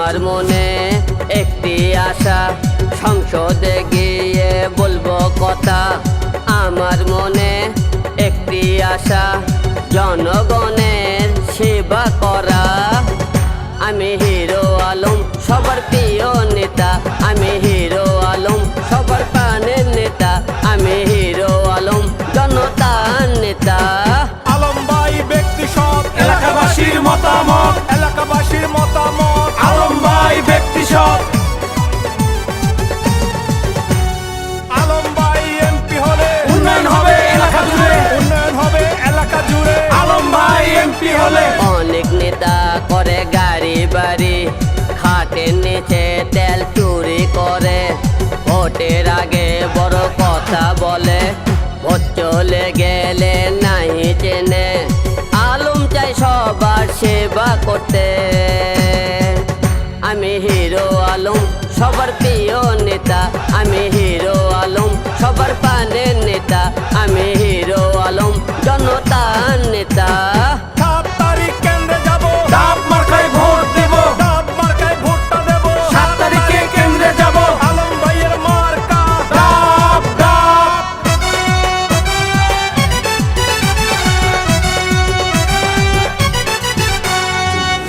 আমার মনে একটি আশা, সংসদে গিয়ে বলবো কথা। আমার মনে একটি আশা, জনগণের সেবা করা। আমি হিরো আলম, সবার প্রিয় নেতা। আমি হিরো আলম, সবার প্রাণের নেতা। আমি হিরো আলম, জনতার নেতা। আলম ভাই ব্যক্তি সৎ, এলাকাবাসীর মতামত, এলাকাবাসীর মতামত। আলম ভাই ব্যক্তি সৎ। আলম ভাই এমপি হলে উন্নয়ন হবে এলাকা জুড়ে, উন্নয়ন হবে এলাকা জুড়ে। আলম ভাই এমপি হলে অনেক নেতা করে গাড়ি বাড়ি, খাটের নিচে তেল চুরি করে। ভোটের আগে বড় কথা বলে, ভোট চলে গেলে নাই চেনে। আলম চাই সবার সেবা করতে। আমি হিরো আলম, সবার প্রিয় নেতা। আমি হিরো আলম, সবার প্রাণের নেতা। আমি হিরো আলম, জনতার নেতা। 7 তারিখ কেন্দ্রে যাব, ডাব মার্কায় ভোট দেব, ডাব মার্কায় ভোটটা দেব। 7 তারিখে কেন্দ্রে যাব, আলম ভাইয়ের মার্কা ডাব ডাব।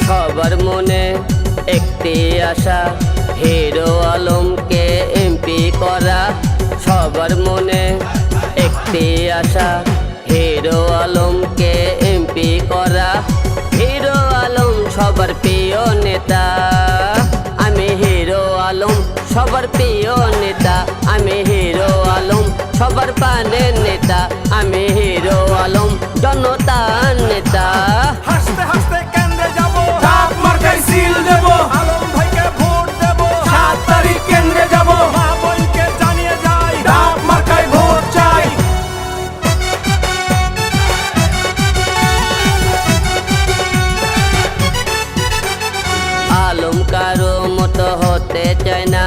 সবার মনে একটি আশা, হিরো আলমকে এমপি করা। সবার মনে একটি আশা, হিরো আলমকে এমপি করা। হিরো আলম সবার প্রিয় নেতা। আমি হিরো আলম, সবার প্রিয় নেতা। আমি হিরো আলম, সবার প্রাণের নেতা। আমি হিরো আলম, জনতার নেতা। হাসতে হাসতে কেন্দ্রে যাব, ডাব মার্কায় সিল দেব, আলম ভাইকে ভোট দেব। 7 তারিখ কেন্দ্রে যাব, মা বোনকে জানিয়ে যাই, ডাব মার্কায় ভোট চাই। আলম কারো মতো হতে চাই না,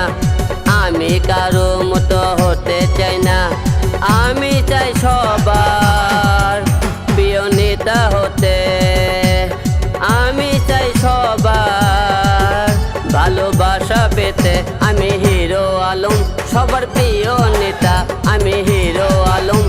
আমি কারো মতো হতে চাই না। আমি চাই সবার প্রিয় নেতা হতে। আমি চাই সবার ভালোবাসা পেতে। আমি হিরো আলম, সবার প্রিয় নেতা। আমি হিরো আলম,